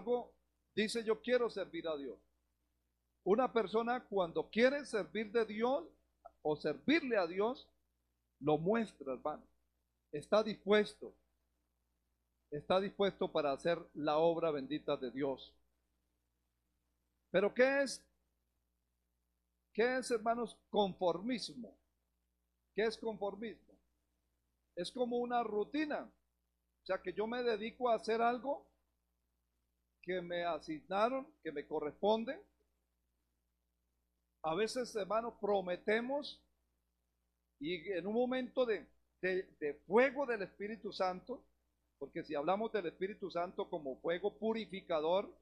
embargo, dice yo quiero servir a Dios. Una persona cuando quiere servir de Dios o servirle a Dios, lo muestra, hermano. Está dispuesto para hacer la obra bendita de Dios. Pero ¿qué es, hermanos, conformismo? ¿Qué es conformismo? Es como una rutina. O sea, que yo me dedico a hacer algo que me asignaron, que me corresponde. A veces, hermanos, prometemos y en un momento de fuego del Espíritu Santo, porque si hablamos del Espíritu Santo como fuego purificador,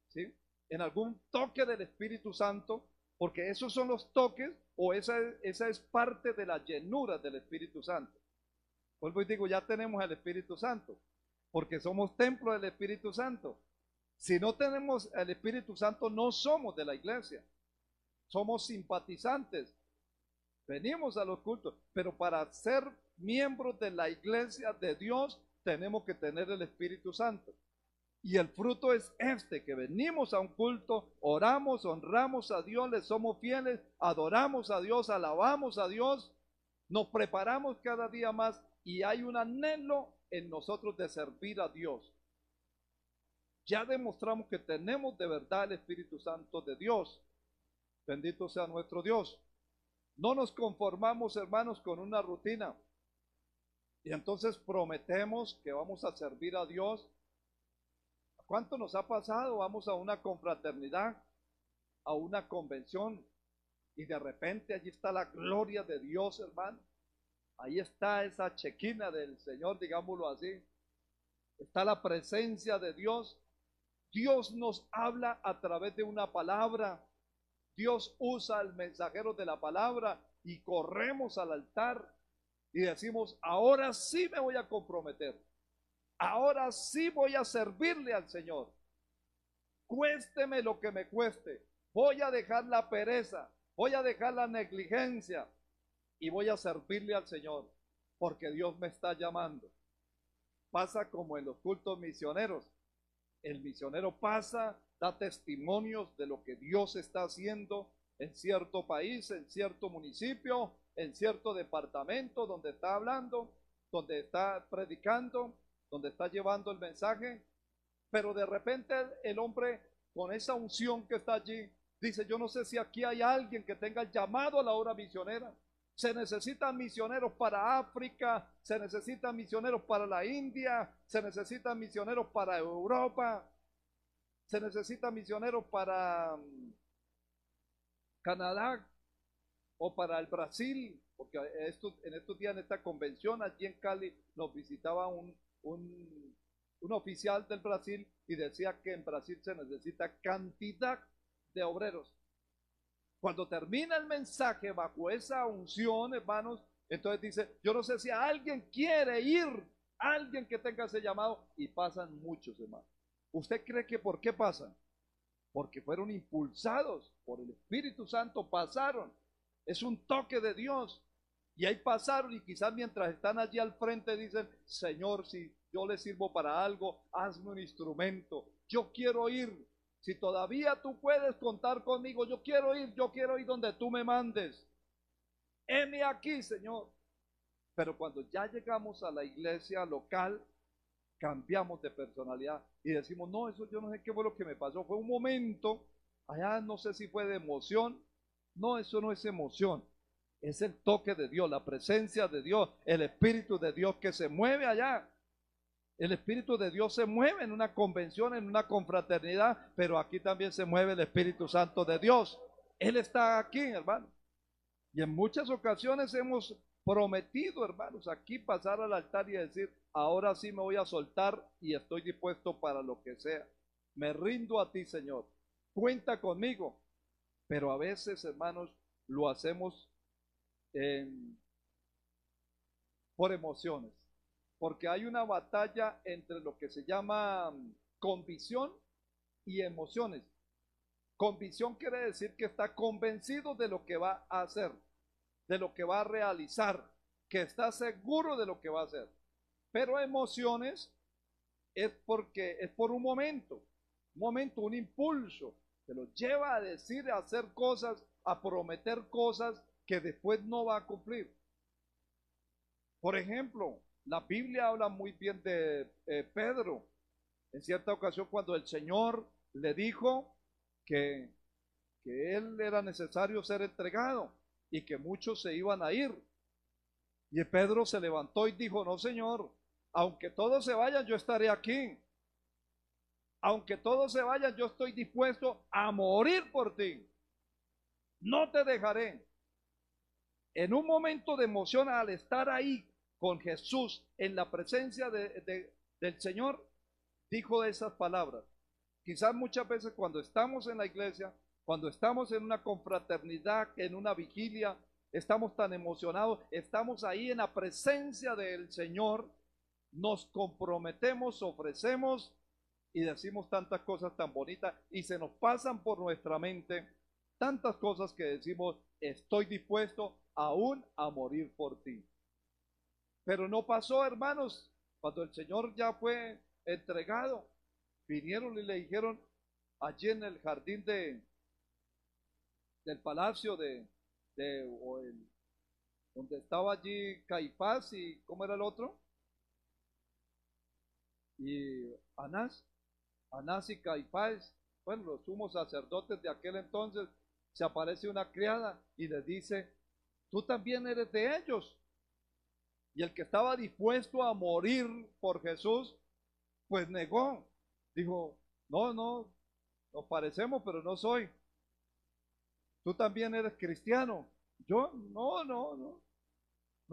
¿sí? En algún toque del Espíritu Santo, porque esos son los toques o esa es parte de la llenura del Espíritu Santo. Vuelvo y digo, ya tenemos el Espíritu Santo, porque somos templo del Espíritu Santo. Si no tenemos el Espíritu Santo, no somos de la iglesia. Somos simpatizantes. Venimos a los cultos, pero para ser miembros de la iglesia de Dios, tenemos que tener el Espíritu Santo. Y el fruto es que venimos a un culto, oramos, honramos a Dios, le somos fieles, adoramos a Dios, alabamos a Dios, nos preparamos cada día más y hay un anhelo en nosotros de servir a Dios. Ya demostramos que tenemos de verdad el Espíritu Santo de Dios. Bendito sea nuestro Dios. No nos conformamos, hermanos, con una rutina. Y entonces prometemos que vamos a servir a Dios. ¿Cuánto nos ha pasado? Vamos a una confraternidad, a una convención, y de repente allí está la gloria de Dios, hermano. Ahí está esa chequina del Señor, digámoslo así. Está la presencia de Dios. Dios nos habla a través de una palabra. Dios usa al mensajero de la palabra y corremos al altar y decimos, ahora sí me voy a comprometer. Ahora sí voy a servirle al Señor. Cuésteme lo que me cueste. Voy a dejar la pereza, voy a dejar la negligencia y voy a servirle al Señor, porque Dios me está llamando. Pasa como en los cultos misioneros. El misionero pasa, da testimonios de lo que Dios está haciendo en cierto país, en cierto municipio, en cierto departamento donde está hablando, donde está predicando, donde está llevando el mensaje. Pero de repente el hombre con esa unción que está allí dice, yo no sé si aquí hay alguien que tenga el llamado a la obra misionera. Se necesitan misioneros para África, se necesitan misioneros para la India, se necesitan misioneros para Europa, se necesitan misioneros para Canadá o para el Brasil, porque en estos días en esta convención allí en Cali nos visitaba un oficial del Brasil y decía que en Brasil se necesita cantidad de obreros. Cuando termina el mensaje bajo esa unción, hermanos, entonces dice, yo no sé si alguien quiere ir, alguien que tenga ese llamado, y pasan muchos, hermanos. ¿Usted cree que por qué pasan? Porque fueron impulsados por el Espíritu Santo, pasaron. Es un toque de Dios. Y ahí pasaron y quizás mientras están allí al frente dicen, Señor, si yo le sirvo para algo, hazme un instrumento. Yo quiero ir. Si todavía tú puedes contar conmigo, yo quiero ir donde tú me mandes. Heme aquí, Señor. Pero cuando ya llegamos a la iglesia local, cambiamos de personalidad y decimos, no, eso yo no sé qué fue lo que me pasó. Fue un momento, allá no sé si fue de emoción. No, eso no es emoción. Es el toque de Dios, la presencia de Dios, el Espíritu de Dios que se mueve allá. El Espíritu de Dios se mueve en una convención, en una confraternidad, pero aquí también se mueve el Espíritu Santo de Dios. Él está aquí, hermano. Y en muchas ocasiones hemos prometido, hermanos, aquí pasar al altar y decir, ahora sí me voy a soltar y estoy dispuesto para lo que sea. Me rindo a ti, Señor. Cuenta conmigo. Pero a veces, hermanos, lo hacemos por emociones. Porque hay una batalla entre lo que se llama convicción y emociones. Convicción quiere decir que está convencido de lo que va a hacer, de lo que va a realizar, que está seguro de lo que va a hacer. Pero emociones es porque es por un momento. Un momento, un impulso que los lleva a decir, a hacer cosas, a prometer cosas que después no va a cumplir. Por ejemplo, la Biblia habla muy bien de Pedro. En cierta ocasión, cuando el Señor le dijo que, que él era necesario ser entregado y que muchos se iban a ir. Y Pedro se levantó y dijo, no, Señor, aunque todos se vayan, yo estaré aquí. Aunque todos se vayan, yo estoy dispuesto a morir por ti. No te dejaré. En un momento de emoción, al estar ahí con Jesús en la presencia del Señor, dijo esas palabras. Quizás muchas veces cuando estamos en la iglesia, cuando estamos en una confraternidad, en una vigilia, estamos tan emocionados, estamos ahí en la presencia del Señor, nos comprometemos, ofrecemos y decimos tantas cosas tan bonitas y se nos pasan por nuestra mente tantas cosas que decimos, estoy dispuesto aún a morir por ti. Pero no pasó, hermanos, cuando el Señor ya fue entregado, vinieron y le dijeron allí en el jardín del palacio donde estaba allí Caifás y ¿cómo era el otro? Y Anás y Caifás, bueno, los sumos sacerdotes de aquel entonces, se aparece una criada y les dice, tú también eres de ellos. Y el que estaba dispuesto a morir por Jesús, pues negó. Dijo, no, nos parecemos, pero no soy. Tú también eres cristiano. Yo, no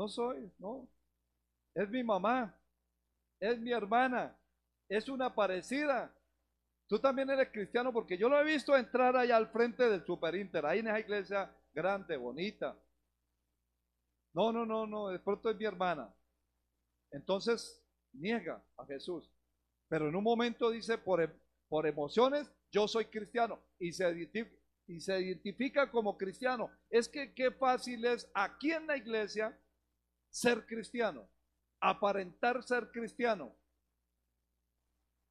soy, no. Es mi mamá, es mi hermana, es una parecida. Tú también eres cristiano porque yo lo he visto entrar allá al frente del Super Inter, ahí en esa iglesia grande, bonita. No, de pronto es mi hermana. Entonces niega a Jesús. Pero en un momento dice, por emociones, yo soy cristiano. Y se identifica como cristiano. Es que qué fácil es aquí en la iglesia ser cristiano, aparentar ser cristiano.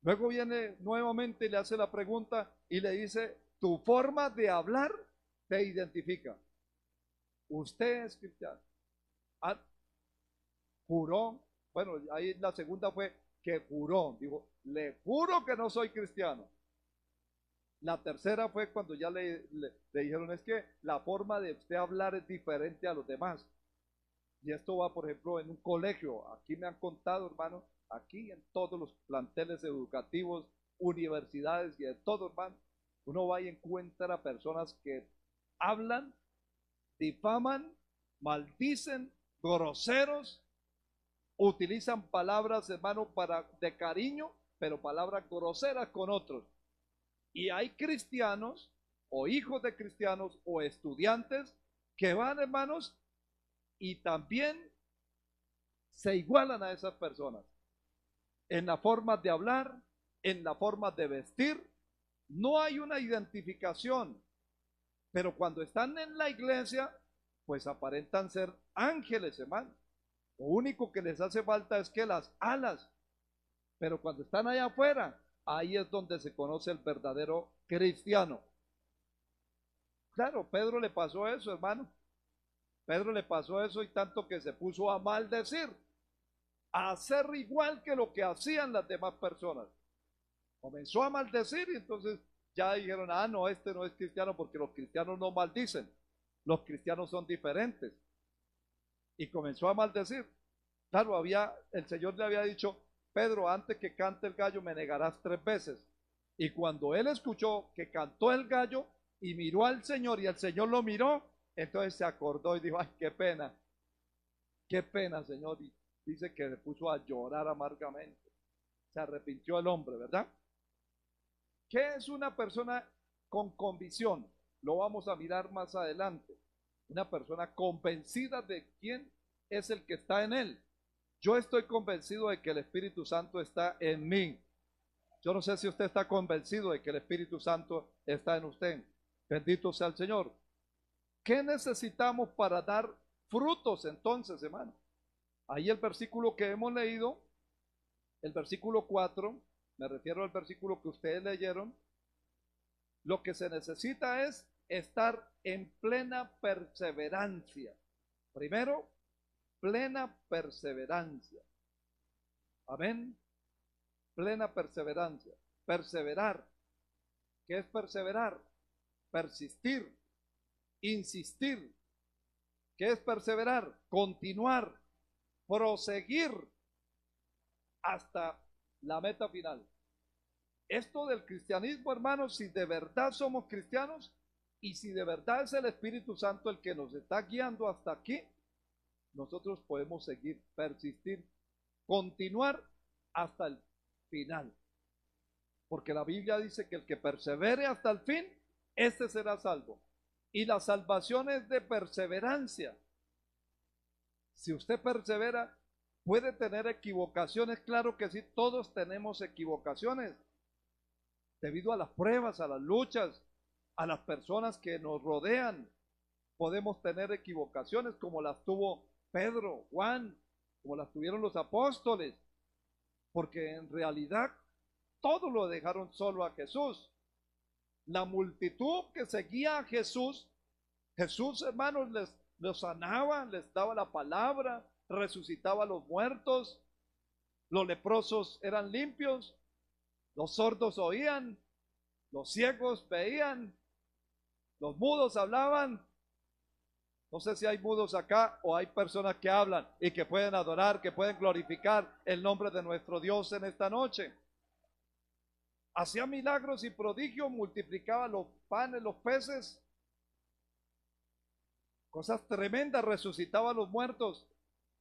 Luego viene nuevamente y le hace la pregunta y le dice, tu forma de hablar te identifica. Usted es cristiano. Ah, juró, bueno, ahí la segunda fue que juró, dijo, le juro que no soy cristiano. La tercera fue cuando ya le dijeron, es que la forma de usted hablar es diferente a los demás. Y esto va, por ejemplo, en un colegio. Aquí me han contado, hermano, aquí en todos los planteles educativos, universidades y de todo, hermano, uno va y encuentra personas que hablan, difaman, maldicen, groseros, utilizan palabras, hermano, de cariño, pero palabras groseras con otros. Y hay cristianos, o hijos de cristianos, o estudiantes, que van, hermanos, y también se igualan a esas personas. En la forma de hablar, en la forma de vestir, no hay una identificación. Pero cuando están en la iglesia, pues aparentan ser ángeles, hermano. Lo único que les hace falta es que las alas. Pero cuando están allá afuera, ahí es donde se conoce el verdadero cristiano. Claro, Pedro le pasó eso, hermano. Pedro le pasó eso y tanto que se puso a maldecir, a hacer igual que lo que hacían las demás personas. Comenzó a maldecir y entonces ya dijeron, ah, no, este no es cristiano porque los cristianos no maldicen. Los cristianos son diferentes. Y comenzó a maldecir. Claro, el Señor le había dicho, Pedro, antes que cante el gallo me negarás 3 veces. Y cuando él escuchó que cantó el gallo y miró al Señor y el Señor lo miró, entonces se acordó y dijo, ay, qué pena, Señor. Y dice que se puso a llorar amargamente. Se arrepintió el hombre, ¿verdad? ¿Qué es una persona con convicción? Lo vamos a mirar más adelante. Una persona convencida de quién es el que está en él. Yo estoy convencido de que el Espíritu Santo está en mí. Yo no sé si usted está convencido de que el Espíritu Santo está en usted. Bendito sea el Señor. ¿Qué necesitamos para dar frutos entonces, hermano? Ahí el versículo que hemos leído, el versículo 4, me refiero al versículo que ustedes leyeron, lo que se necesita es estar en plena perseverancia. Primero, plena perseverancia. Amén. Plena perseverancia. Perseverar. ¿Qué es perseverar? Persistir, insistir. ¿Qué es perseverar? Continuar, proseguir hasta la meta final. Esto del cristianismo, hermanos, si de verdad somos cristianos y si de verdad es el Espíritu Santo el que nos está guiando hasta aquí, nosotros podemos seguir, persistir, continuar hasta el final. Porque la Biblia dice que el que persevere hasta el fin, este será salvo. Y la salvación es de perseverancia. Si usted persevera, puede tener equivocaciones, claro que sí, todos tenemos equivocaciones. Debido a las pruebas, a las luchas, a las personas que nos rodean, podemos tener equivocaciones como las tuvo Pedro, Juan, como las tuvieron los apóstoles, porque en realidad todos lo dejaron solo a Jesús. La multitud que seguía a Jesús, Jesús, hermanos, los sanaba, les daba la palabra, resucitaba a los muertos, los leprosos eran limpios, los sordos oían, los ciegos veían, los mudos hablaban. No sé si hay mudos acá o hay personas que hablan y que pueden adorar, que pueden glorificar el nombre de nuestro Dios en esta noche. Hacía milagros y prodigios, multiplicaba los panes, los peces, cosas tremendas, resucitaba a los muertos.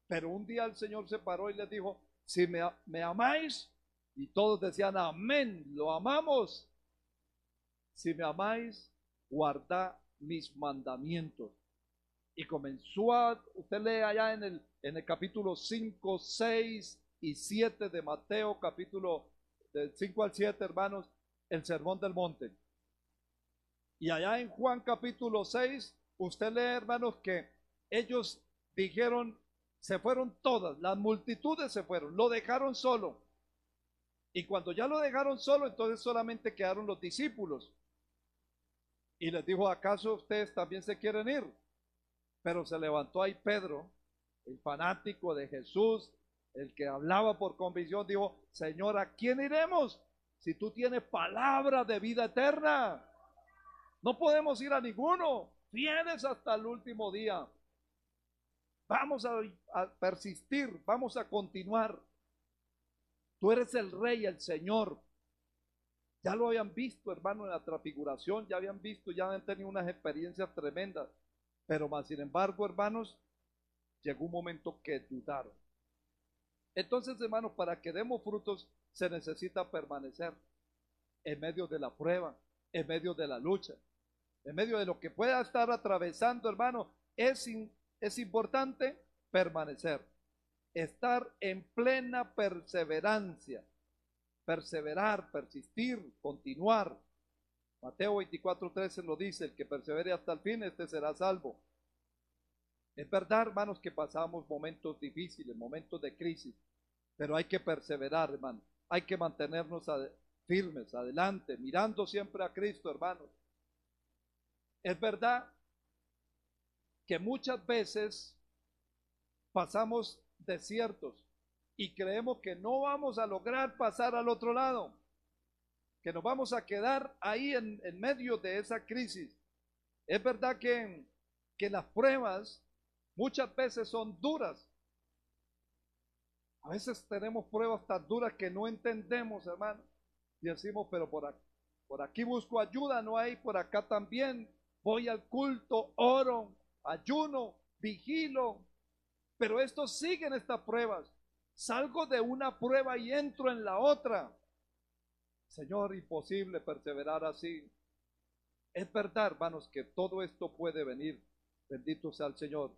Pero un día el Señor se paró y les dijo, si me amáis, y todos decían amén, lo amamos. Si me amáis, guardad mis mandamientos. Y comenzó usted lee allá en el capítulo 5, 6 y 7 de Mateo, capítulo del 5 al 7, hermanos, el sermón del monte. Y allá en Juan capítulo 6, usted lee, hermanos, que ellos dijeron, se fueron todas, las multitudes se fueron, lo dejaron solo. Y cuando ya lo dejaron solo, entonces solamente quedaron los discípulos. Y les dijo, ¿acaso ustedes también se quieren ir? Pero se levantó ahí Pedro, el fanático de Jesús, el que hablaba por convicción, dijo, Señor, ¿a quién iremos? Si tú tienes palabra de vida eterna, no podemos ir a ninguno, fieles hasta el último día. Vamos a persistir, vamos a continuar. Tú eres el Rey, el Señor. Ya lo habían visto, hermano, en la transfiguración, ya habían visto, ya habían tenido unas experiencias tremendas. Pero más sin embargo, hermanos, llegó un momento que dudaron. Entonces, hermanos, para que demos frutos se necesita permanecer en medio de la prueba, en medio de la lucha, en medio de lo que pueda estar atravesando, hermano. Es importante permanecer, estar en plena perseverancia, perseverar, persistir, continuar. Mateo 24:13 lo dice, el que persevere hasta el fin, este será salvo. Es verdad, hermanos, que pasamos momentos difíciles, momentos de crisis, pero hay que perseverar, hermano. Hay que mantenernos firmes, adelante, mirando siempre a Cristo, hermanos. Es verdad que muchas veces pasamos desiertos y creemos que no vamos a lograr pasar al otro lado, que nos vamos a quedar ahí en medio de esa crisis. Es verdad que las pruebas muchas veces son duras. A veces tenemos pruebas tan duras que no entendemos, hermano. Y decimos, pero por aquí busco ayuda, no hay, por acá también. Voy al culto, oro, ayuno, vigilo. Pero estos siguen estas pruebas. Salgo de una prueba y entro en la otra. Señor, imposible perseverar así. Es verdad, hermanos, que todo esto puede venir. Bendito sea el Señor.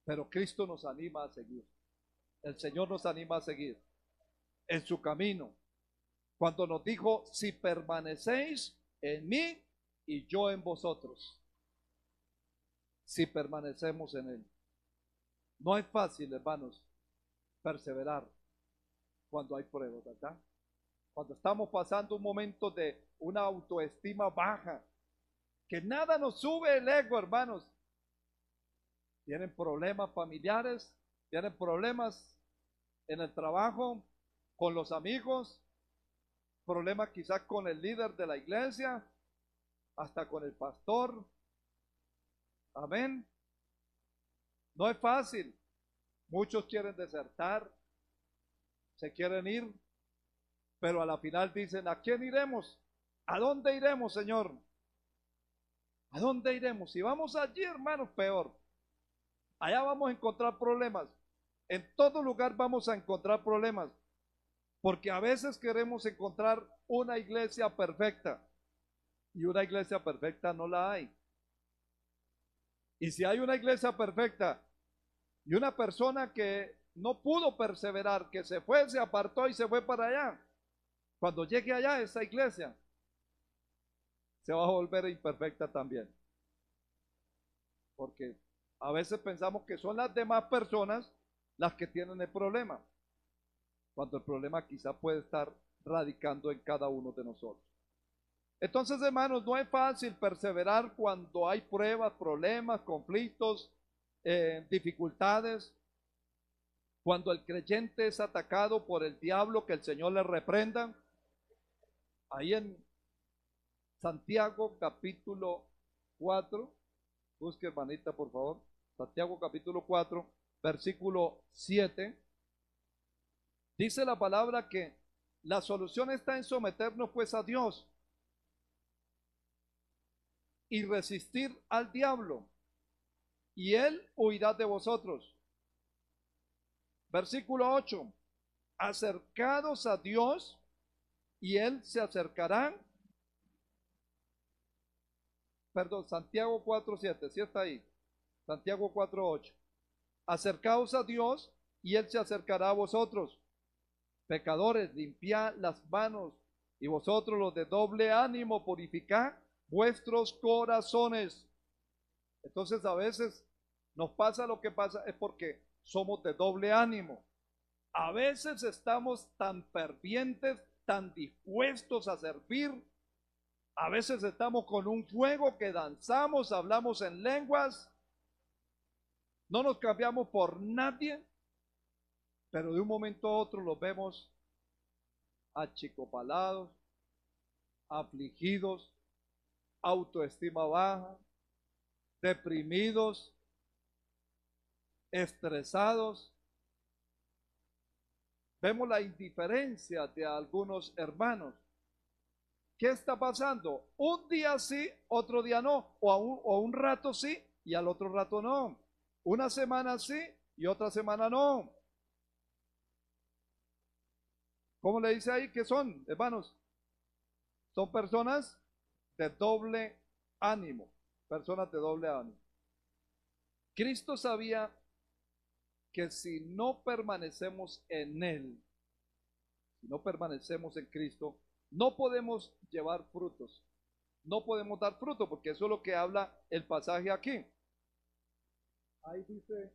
Pero Cristo nos anima a seguir. El Señor nos anima a seguir en su camino. Cuando nos dijo, si permanecéis en mí y yo en vosotros. Si permanecemos en Él. No es fácil, hermanos, perseverar. cuando hay pruebas, ¿verdad? Cuando estamos pasando un momento de una autoestima baja, que nada nos sube el ego, hermanos. Tienen problemas familiares, tienen problemas en el trabajo, con los amigos, problemas quizás con el líder de la iglesia, hasta con el pastor. Amén. No es fácil. Muchos quieren desertar, se quieren ir, pero a la final dicen, ¿a quién iremos? ¿A dónde iremos, Señor? ¿A dónde iremos? Si vamos allí, hermanos, peor. Allá vamos a encontrar problemas. En todo lugar vamos a encontrar problemas. Porque a veces queremos encontrar una iglesia perfecta. Y una iglesia perfecta no la hay. Y si hay una iglesia perfecta y una persona que no pudo perseverar, que se fue, se apartó y se fue para allá, cuando llegue allá esa iglesia, se va a volver imperfecta también. Porque a veces pensamos que son las demás personas las que tienen el problema, cuando el problema quizá puede estar radicando en cada uno de nosotros. Entonces, hermanos, no es fácil perseverar cuando hay pruebas, problemas, conflictos, dificultades. Cuando el creyente es atacado por el diablo, que el Señor le reprenda. Ahí en Santiago capítulo 4, busque hermanita por favor, Santiago capítulo 4, versículo 7, dice la palabra que la solución está en someternos pues a Dios y resistir al diablo, y él huirá de vosotros. Versículo 8, acercados a Dios y él se acercará. Perdón, Santiago 4:7, ¿sí está ahí? Santiago 4:8. Acercaos a Dios y él se acercará a vosotros. Pecadores, limpiad las manos, y vosotros los de doble ánimo, purificad vuestros corazones. Entonces a veces nos pasa lo que pasa es porque somos de doble ánimo. A veces estamos tan fervientes, tan dispuestos a servir. A veces estamos con un fuego que danzamos, hablamos en lenguas. No nos cambiamos por nadie, pero de un momento a otro los vemos achicopalados, afligidos, autoestima baja, deprimidos, estresados. Vemos la indiferencia de algunos hermanos. ¿Qué está pasando? Un día sí, otro día no, o un rato sí y al otro rato no. Una semana sí y otra semana no. ¿Cómo le dice ahí que son, hermanos? Son personas de doble ánimo, personas de doble ánimo. Cristo sabía que si no permanecemos en Él, si no permanecemos en Cristo, no podemos llevar frutos, no podemos dar fruto, porque eso es lo que habla el pasaje aquí. Ahí dice,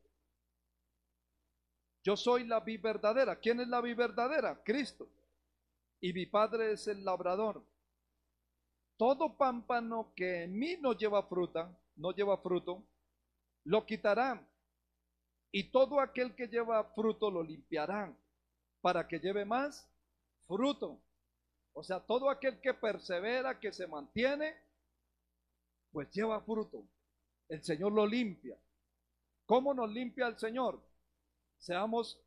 yo soy la vid verdadera. ¿Quién es la vid verdadera? Cristo. Y mi Padre es el labrador. Todo pámpano que en mí no lleva fruta, no lleva fruto, lo quitarán. Y todo aquel que lleva fruto lo limpiarán, para que lleve más fruto. O sea, todo aquel que persevera, que se mantiene, pues lleva fruto. El Señor lo limpia. ¿Cómo nos limpia el Señor? Seamos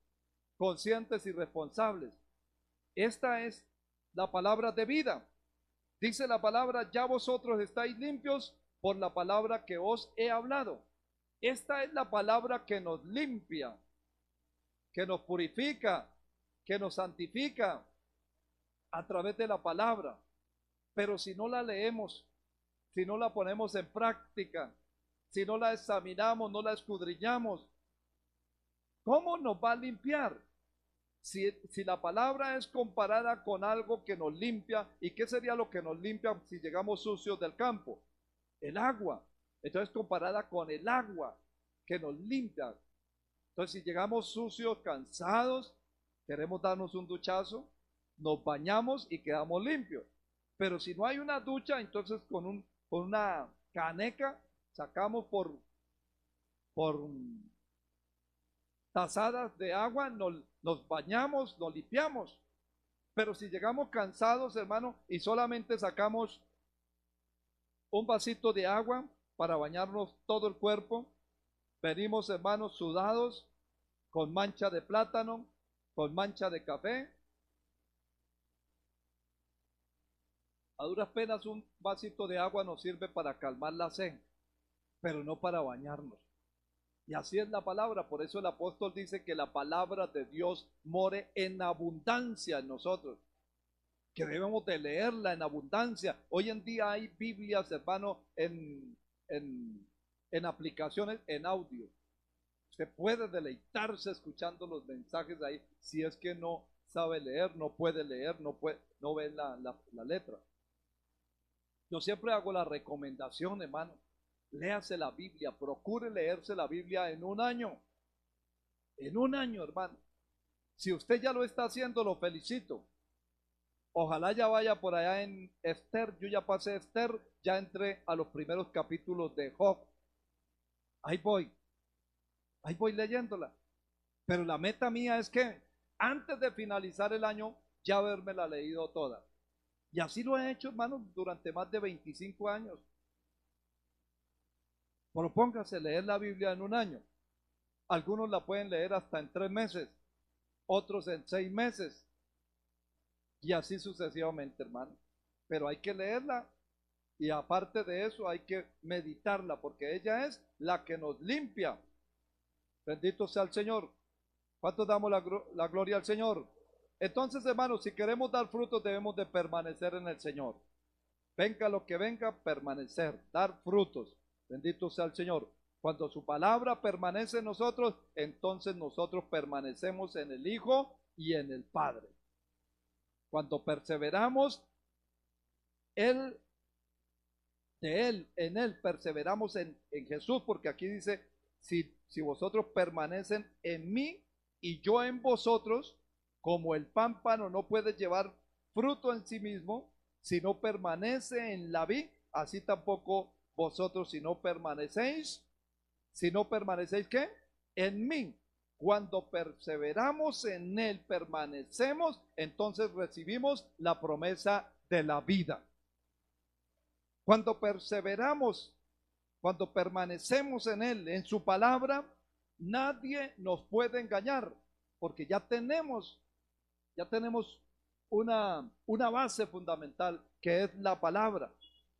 conscientes y responsables. Esta es la palabra de vida. Dice la palabra, ya vosotros estáis limpios por la palabra que os he hablado. Esta es la palabra que nos limpia, que nos purifica, que nos santifica a través de la palabra. Pero si no la leemos, si no la ponemos en práctica, si no la examinamos, no la escudriñamos, ¿cómo nos va a limpiar? Si la palabra es comparada con algo que nos limpia, ¿y qué sería lo que nos limpia si llegamos sucios del campo? El agua. Entonces comparada con el agua que nos limpia. Entonces si llegamos sucios, cansados, Queremos darnos un duchazo, nos bañamos y quedamos limpios. Pero si no hay una ducha, entonces con una caneca sacamos por tazadas de agua, nos bañamos, nos limpiamos. Pero si llegamos cansados, hermano, y solamente sacamos un vasito de agua para bañarnos todo el cuerpo, venimos, hermanos, sudados, con mancha de plátano, con mancha de café. A duras penas un vasito de agua nos sirve para calmar la sed, pero no para bañarnos. Y así es la palabra, por eso el apóstol dice que la palabra de Dios more en abundancia en nosotros, que debemos de leerla en abundancia. Hoy en día hay Biblias, hermano, en aplicaciones, en audio. Usted puede deleitarse escuchando los mensajes ahí, si es que no sabe leer, no puede leer, no ve la letra. Yo siempre hago la recomendación, hermano, léase la Biblia, procure leerse la Biblia en un año. En un año, hermano. Si usted ya lo está haciendo, lo felicito. Ojalá ya vaya por allá en Esther. Yo ya pasé Esther, ya entré a los primeros capítulos de Job. Ahí voy leyéndola. Pero la meta mía es que antes de finalizar el año, ya habérmela leído toda. Y así lo he hecho, hermano, durante más de 25 años. Propóngase leer la Biblia en un año. Algunos la pueden leer hasta en 3 meses, otros en 6 meses, y así sucesivamente, hermano. Pero hay que leerla y aparte de eso hay que meditarla, porque ella es la que nos limpia. Bendito sea el Señor. ¿Cuántos damos la gloria al Señor? Entonces, hermanos, si queremos dar frutos, debemos de permanecer en el Señor. Venga lo que venga, permanecer, dar frutos. Bendito sea el Señor. Cuando su palabra permanece en nosotros, entonces nosotros permanecemos en el Hijo y en el Padre. Cuando perseveramos, en Él perseveramos en Jesús, porque aquí dice, si vosotros permanecen en mí y yo en vosotros, como el pámpano no puede llevar fruto en sí mismo, si no permanece en la vid, así tampoco vosotros si no permanecéis, ¿qué? En mí. Cuando perseveramos en Él, permanecemos, entonces recibimos la promesa de la vida. Cuando perseveramos, cuando permanecemos en Él, en su palabra, nadie nos puede engañar, porque ya tenemos una base fundamental que es la palabra.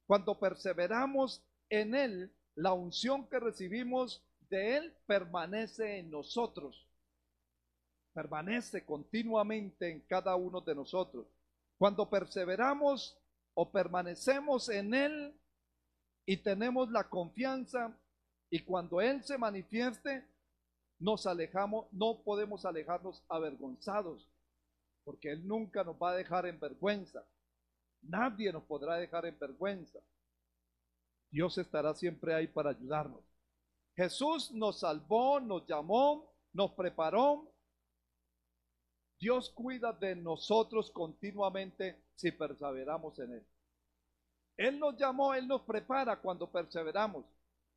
Cuando perseveramos en Él, la unción que recibimos de Él permanece en nosotros, permanece continuamente en cada uno de nosotros. Cuando perseveramos o permanecemos en Él y tenemos la confianza, y cuando Él se manifieste, nos alejamos, no podemos alejarnos avergonzados, porque Él nunca nos va a dejar en vergüenza. Nadie nos podrá dejar en vergüenza. Dios estará siempre ahí para ayudarnos. Jesús nos salvó, nos llamó, nos preparó. Dios cuida de nosotros continuamente si perseveramos en Él. Él nos llamó, Él nos prepara cuando perseveramos,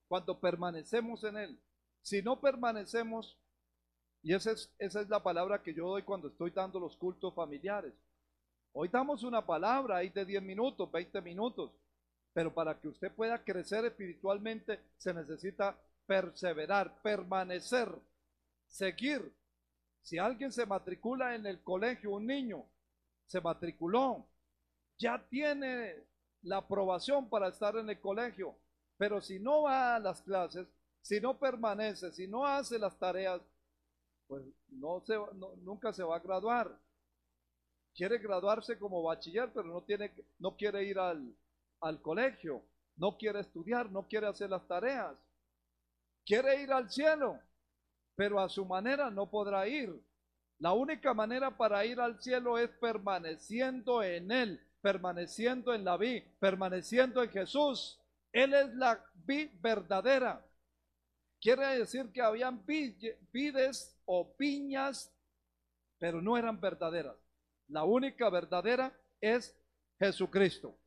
cuando permanecemos en Él. Si no permanecemos, y esa es la palabra que yo doy cuando estoy dando los cultos familiares. Hoy damos una palabra ahí de 10 minutos, 20 minutos, pero para que usted pueda crecer espiritualmente se necesita perseverar, permanecer, seguir. Si alguien se matricula en el colegio, un niño se matriculó, ya tiene la aprobación para estar en el colegio, pero si no va a las clases, si no permanece, si no hace las tareas, pues nunca se va a graduar. Quiere graduarse como bachiller, pero no quiere ir al colegio, no quiere estudiar, no quiere hacer las tareas. Quiere ir al cielo, pero a su manera no podrá ir. La única manera para ir al cielo es permaneciendo en Él, permaneciendo en la vid, permaneciendo en Jesús. Él es la vid verdadera. Quiere decir que habían vides o viñas pero no eran verdaderas. La única verdadera es Jesucristo.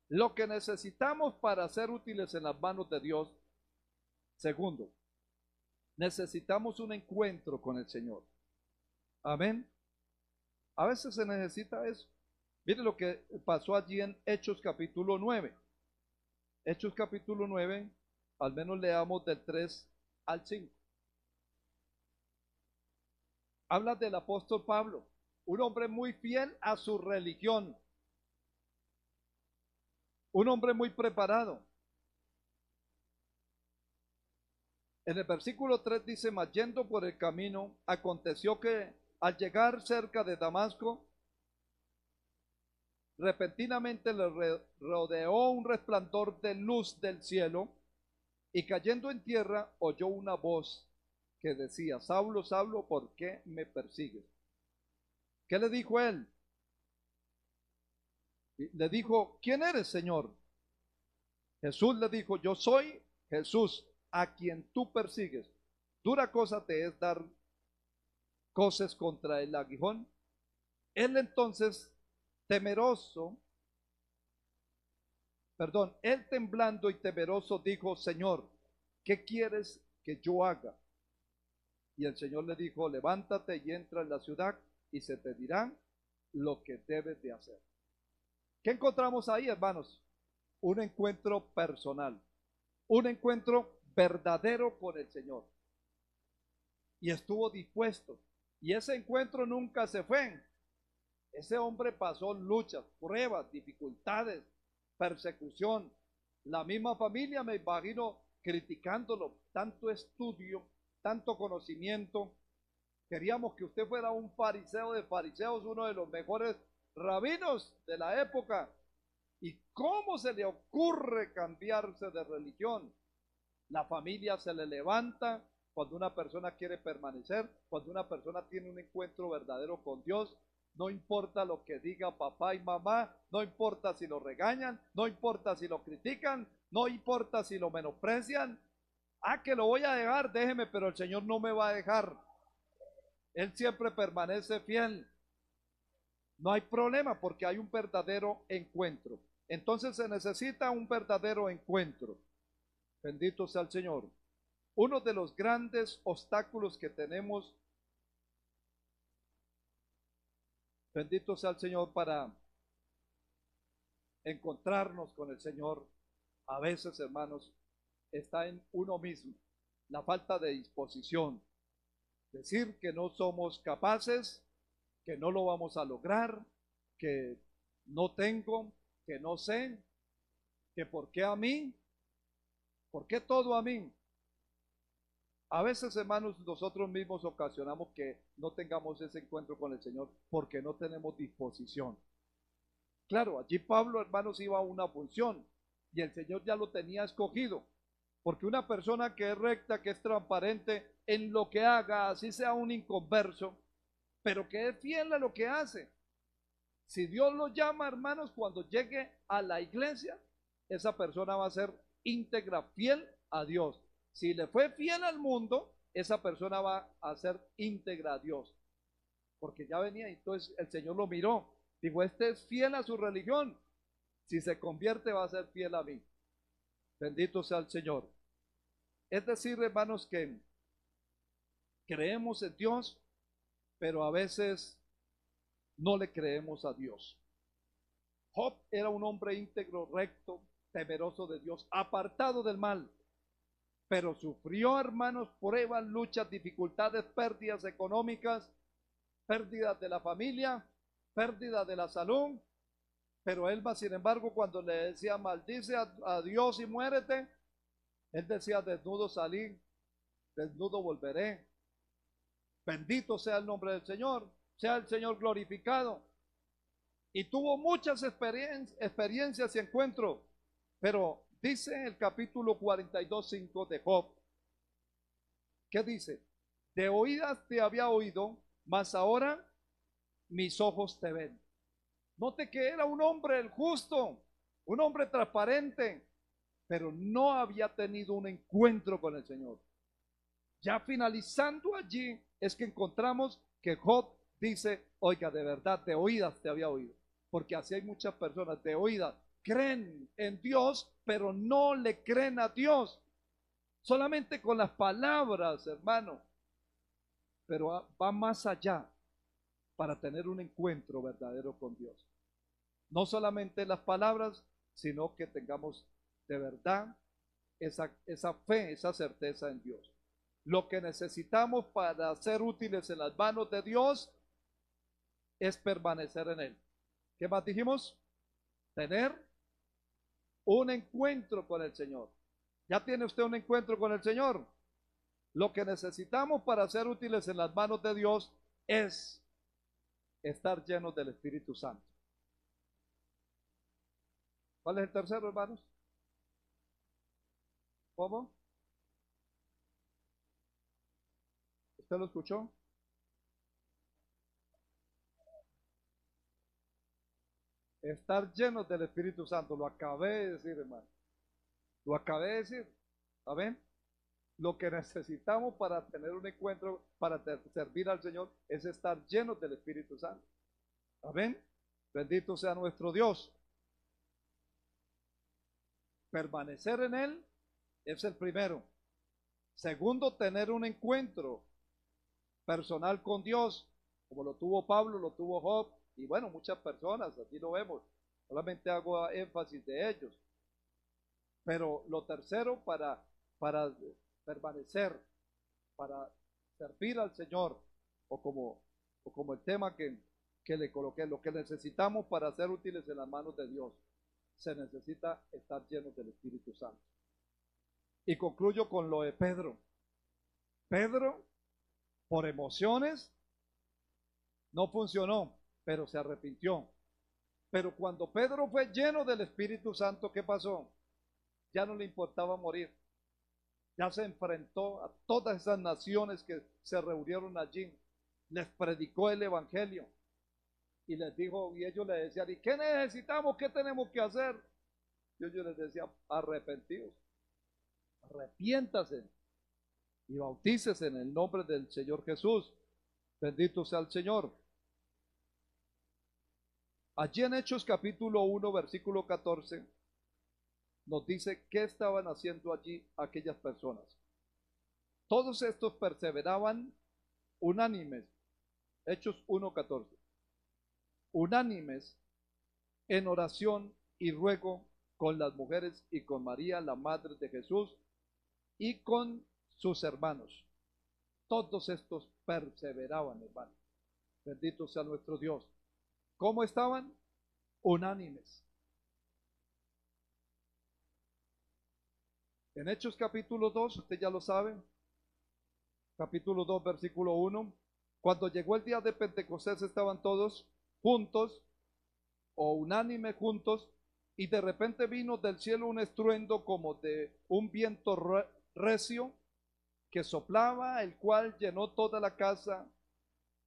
Lo que necesitamos para ser útiles en las manos de Dios, segundo, necesitamos un encuentro con el Señor. Amén. A veces se necesita eso. Mire lo que pasó allí en Hechos capítulo 9. Hechos capítulo 9, al menos leamos del 3 al 5. Habla del apóstol Pablo, un hombre muy fiel a su religión, un hombre muy preparado. En el versículo 3 dice: mas yendo por el camino, aconteció que al llegar cerca de Damasco, repentinamente le rodeó un resplandor de luz del cielo, y cayendo en tierra oyó una voz que decía: Saulo, Saulo, ¿por qué me persigues? ¿Qué le dijo él? Le dijo: ¿quién eres, Señor? Jesús le dijo: yo soy Jesús, a quien tú persigues. Dura cosa te es dar coces contra el aguijón. Él entonces, él temblando y temeroso dijo: Señor, ¿qué quieres que yo haga? Y el Señor le dijo: levántate y entra en la ciudad, y se te dirá lo que debes de hacer. ¿Qué encontramos ahí, hermanos? Un encuentro personal, un encuentro verdadero con el Señor. Y estuvo dispuesto. Y ese encuentro nunca se fue. Ese hombre pasó luchas, pruebas, dificultades, persecución. La misma familia, me imagino, criticándolo. Tanto estudio, tanto conocimiento. Queríamos que usted fuera un fariseo de fariseos, uno de los mejores rabinos de la época. ¿Y cómo se le ocurre cambiarse de religión? La familia se le levanta cuando una persona quiere permanecer, cuando una persona tiene un encuentro verdadero con Dios. No importa lo que diga papá y mamá, no importa si lo regañan, no importa si lo critican, no importa si lo menosprecian. Ah, que lo voy a dejar, déjeme, pero el Señor no me va a dejar. Él siempre permanece fiel. No hay problema porque hay un verdadero encuentro. Entonces se necesita un verdadero encuentro. Bendito sea el Señor. Uno de los grandes obstáculos que tenemos, bendito sea el Señor, para encontrarnos con el Señor, a veces, hermanos, está en uno mismo. La falta de disposición. Decir que no somos capaces, que no lo vamos a lograr, que no tengo, que no sé, que por qué a mí, por qué todo a mí. A veces, hermanos, nosotros mismos ocasionamos que no tengamos ese encuentro con el Señor porque no tenemos disposición. Claro, allí Pablo, hermanos, iba a una función y el Señor ya lo tenía escogido. Porque una persona que es recta, que es transparente en lo que haga, así sea un inconverso, pero que es fiel a lo que hace. Si Dios lo llama, hermanos, cuando llegue a la iglesia, esa persona va a ser íntegra, fiel a Dios. Si le fue fiel al mundo, esa persona va a ser íntegra a Dios. Porque ya venía, entonces el Señor lo miró. Dijo: este es fiel a su religión. Si se convierte, va a ser fiel a mí. Bendito sea el Señor. Es decir, hermanos, que creemos en Dios, pero a veces no le creemos a Dios. Job era un hombre íntegro, recto, temeroso de Dios, apartado del mal, pero sufrió, hermanos, pruebas, luchas, dificultades, pérdidas económicas, pérdidas de la familia, pérdidas de la salud. Pero él, sin embargo, cuando le decía: maldice a Dios y muérete, él decía: desnudo salí, desnudo volveré. Bendito sea el nombre del Señor, sea el Señor glorificado. Y tuvo muchas experiencias y encuentros. Pero dice el capítulo 42:5 de Job, ¿qué dice? De oídas te había oído, mas ahora mis ojos te ven. Note que era un hombre el justo, un hombre transparente, pero no había tenido un encuentro con el Señor. Ya finalizando allí es que encontramos que Job dice, oiga, de verdad, de oídas te había oído. Porque así hay muchas personas de oídas, creen en Dios, pero no le creen a Dios. Solamente con las palabras, hermano. Pero va más allá para tener un encuentro verdadero con Dios. No solamente las palabras, sino que tengamos de verdad esa fe, esa certeza en Dios. Lo que necesitamos para ser útiles en las manos de Dios es permanecer en Él. ¿Qué más dijimos? Tener un encuentro con el Señor. ¿Ya tiene usted un encuentro con el Señor? Lo que necesitamos para ser útiles en las manos de Dios es estar llenos del Espíritu Santo. ¿Cuál es el tercero, hermanos? ¿Cómo? ¿Usted lo escuchó? Estar llenos del Espíritu Santo. Lo acabé de decir, hermano. Lo acabé de decir. ¿Amén? Lo que necesitamos para tener un encuentro, para servir al Señor, es estar llenos del Espíritu Santo. Amén. Bendito sea nuestro Dios. Permanecer en Él es el primero. Segundo, tener un encuentro personal con Dios, como lo tuvo Pablo, lo tuvo Job, y bueno, muchas personas, aquí lo vemos. Solamente hago énfasis de ellos. Pero lo tercero, para permanecer, para servir al Señor, o como el tema que le coloqué, lo que necesitamos para ser útiles en las manos de Dios, se necesita estar llenos del Espíritu Santo. Y concluyo con lo de Pedro. Pedro, por emociones, no funcionó, pero se arrepintió. Pero cuando Pedro fue lleno del Espíritu Santo, ¿qué pasó? Ya no le importaba morir. Ya se enfrentó a todas esas naciones que se reunieron allí. Les predicó el Evangelio. Y les dijo, y ellos le decían, ¿y qué necesitamos? ¿Qué tenemos que hacer? Y ellos les decían, arrepentidos. Arrepiéntase y bautícese en el nombre del Señor Jesús. Bendito sea el Señor. Allí en Hechos capítulo 1, versículo 14, nos dice qué estaban haciendo allí aquellas personas. Todos estos perseveraban unánimes. Hechos 1:14. Unánimes en oración y ruego con las mujeres y con María, la madre de Jesús, y con sus hermanos. Todos estos perseveraban, hermano. Bendito sea nuestro Dios. ¿Cómo estaban? Unánimes. En Hechos capítulo 2, usted ya lo sabe, capítulo 2, versículo 1, cuando llegó el día de Pentecostés estaban todos juntos o unánime juntos, y de repente vino del cielo un estruendo como de un viento recio que soplaba, el cual llenó toda la casa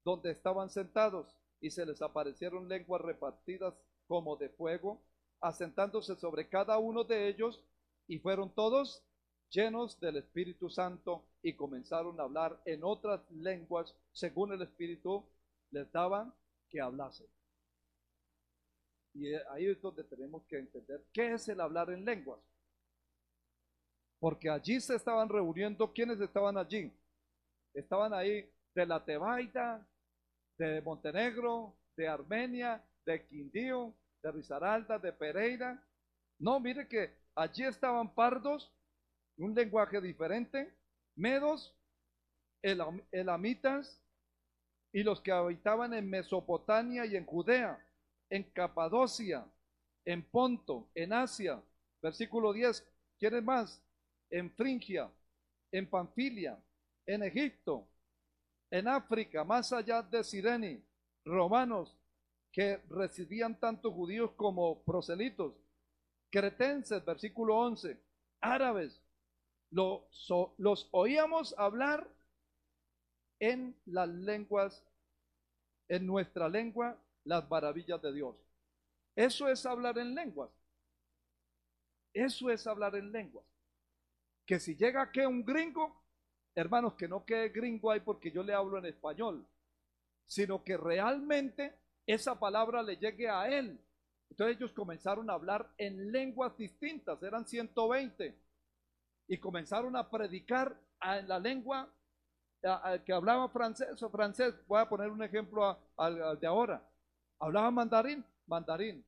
donde estaban sentados, y se les aparecieron lenguas repartidas como de fuego, asentándose sobre cada uno de ellos, y fueron todos llenos del Espíritu Santo y comenzaron a hablar en otras lenguas según el Espíritu les daba que hablasen. Y ahí es donde tenemos que entender qué es el hablar en lenguas. Porque allí se estaban reuniendo. ¿Quiénes estaban allí? Estaban ahí de la Tebaida, de Montenegro, de Armenia, de Quindío, de Risaralda, de Pereira. No, mire que allí estaban pardos, un lenguaje diferente, medos, elamitas, y los que habitaban en Mesopotamia y en Judea, en Capadocia, en Ponto, en Asia. Versículo 10. ¿Quiénes más? En Frigia, en Panfilia, en Egipto, en África, más allá de Sirene, romanos que residían tanto judíos como proselitos, cretenses, versículo 11, árabes, los oíamos hablar en las lenguas, en nuestra lengua, las maravillas de Dios. Eso es hablar en lenguas. Eso es hablar en lenguas. Que si llega aquí un gringo, hermanos, que no quede gringo ahí porque yo le hablo en español. sino que realmente esa palabra le llegue a él. Entonces ellos comenzaron a hablar en lenguas distintas, eran 120, y comenzaron a predicar en la lengua que hablaba francés o francés. Voy a poner un ejemplo al de ahora. Hablaba mandarín, mandarín.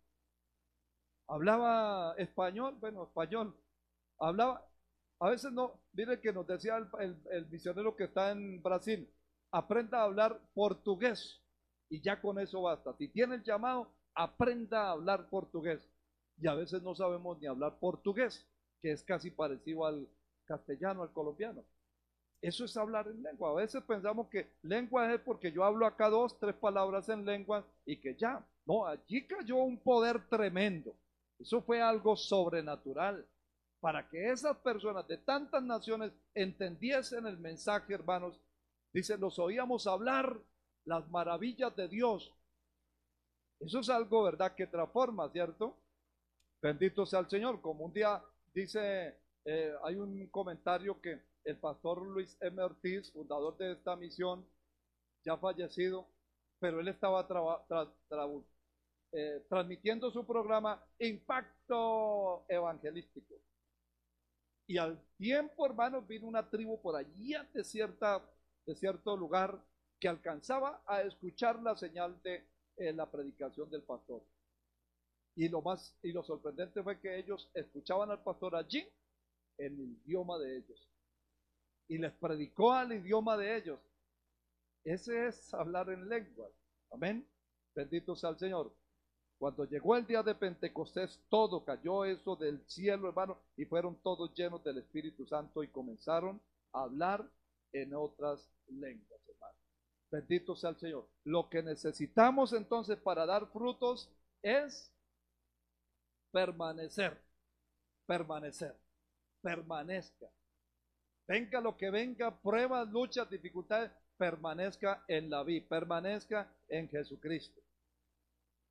Hablaba español, bueno, español. Hablaba, a veces no, mire que nos decía el misionero que está en Brasil, aprenda a hablar portugués y ya con eso basta. Si tiene el llamado, aprenda a hablar portugués. Y a veces no sabemos ni hablar portugués, que es casi parecido al castellano, al colombiano. Eso es hablar en lengua. A veces pensamos que lengua es porque yo hablo acá 2, 3 palabras en lengua y que ya. No, allí cayó un poder tremendo. Eso fue algo sobrenatural. Para que esas personas de tantas naciones entendiesen el mensaje, hermanos, dice, los oíamos hablar las maravillas de Dios. Eso es algo, ¿verdad?, que transforma, ¿cierto? Bendito sea el Señor. Como un día dice, hay un comentario que el pastor Luis M. Ortiz, fundador de esta misión, ya fallecido, pero él estaba transmitiendo su programa Impacto Evangelístico. Y al tiempo, hermanos, vino una tribu por allí de cierto lugar que alcanzaba a escuchar la señal de la predicación del pastor. Y lo sorprendente fue que ellos escuchaban al pastor allí en el idioma de ellos. Y les predicó al idioma de ellos. Ese es hablar en lenguas. Amén. Bendito sea el Señor. Cuando llegó el día de Pentecostés, todo cayó eso del cielo, hermano, y fueron todos llenos del Espíritu Santo y comenzaron a hablar en otras lenguas, hermano. Bendito sea el Señor. Lo que necesitamos entonces para dar frutos es permanecer, permanezca. Venga lo que venga, pruebas, luchas, dificultades, permanezca en la vida, permanezca en Jesucristo.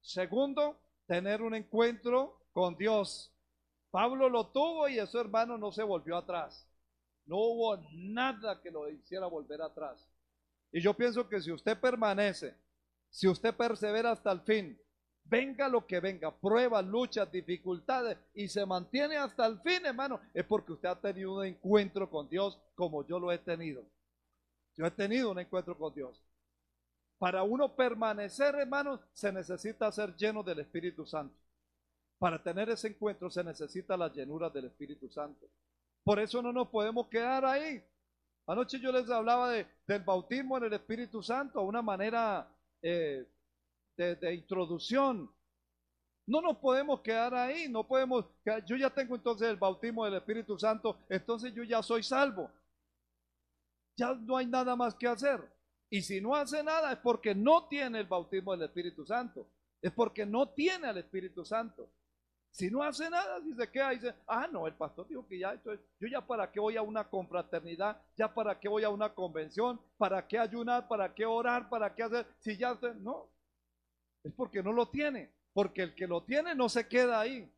Segundo, tener un encuentro con Dios. Pablo lo tuvo y eso, hermano, no se volvió atrás. No hubo nada que lo hiciera volver atrás. Y yo pienso que si usted permanece, si usted persevera hasta el fin, venga lo que venga, pruebas, luchas, dificultades, y se mantiene hasta el fin, hermano, es porque usted ha tenido un encuentro con Dios como yo lo he tenido. Yo he tenido un encuentro con Dios. Para uno permanecer, hermanos, se necesita ser lleno del Espíritu Santo. Para tener ese encuentro se necesita la llenura del Espíritu Santo. Por eso no nos podemos quedar ahí. Anoche yo les hablaba del bautismo en el Espíritu Santo, una manera de introducción. No nos podemos quedar ahí, no podemos, yo ya tengo entonces el bautismo del Espíritu Santo, entonces yo ya soy salvo. Ya no hay nada más que hacer. Y si no hace nada es porque no tiene el bautismo del Espíritu Santo. Es porque no tiene al Espíritu Santo. Si no hace nada, si se queda y dice, no, el pastor dijo que ya, entonces, yo ya para qué voy a una confraternidad, ya para qué voy a una convención, para qué ayunar, para qué orar, para qué hacer, si ya, no, es porque no lo tiene, porque el que lo tiene no se queda ahí.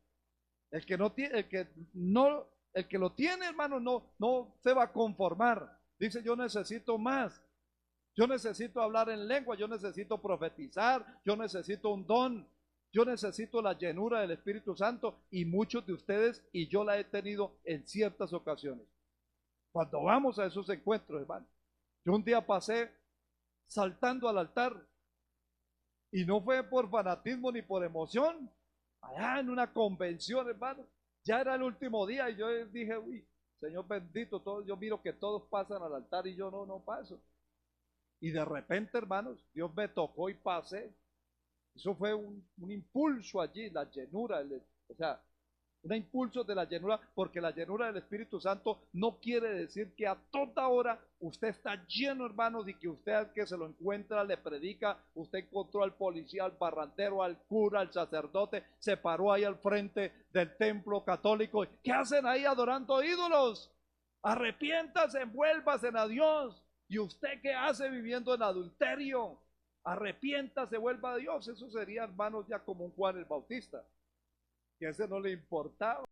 El que no tiene, el que lo tiene, hermano, no se va a conformar. Dice, yo necesito más. Yo necesito hablar en lengua, yo necesito profetizar, yo necesito un don, yo necesito la llenura del Espíritu Santo y muchos de ustedes y yo la he tenido en ciertas ocasiones. Cuando vamos a esos encuentros, hermano, yo un día pasé saltando al altar y no fue por fanatismo ni por emoción, allá en una convención, hermano, ya era el último día y yo dije, uy, Señor bendito, yo miro que todos pasan al altar y yo no paso. Y de repente, hermanos, Dios me tocó y pasé. Eso fue un impulso allí, la llenura, o sea, un impulso de la llenura, porque la llenura del Espíritu Santo no quiere decir que a toda hora usted está lleno, hermanos, y que usted al que se lo encuentra le predica, usted encontró al policía, al parrandero, al cura, al sacerdote, se paró ahí al frente del templo católico. ¿Qué hacen ahí adorando ídolos? Arrepiéntase, envuélvase a Dios. ¿Y usted qué hace viviendo en adulterio? Arrepiéntase, vuelva a Dios. Eso sería, hermanos, ya como un Juan el Bautista, que a ese no le importaba.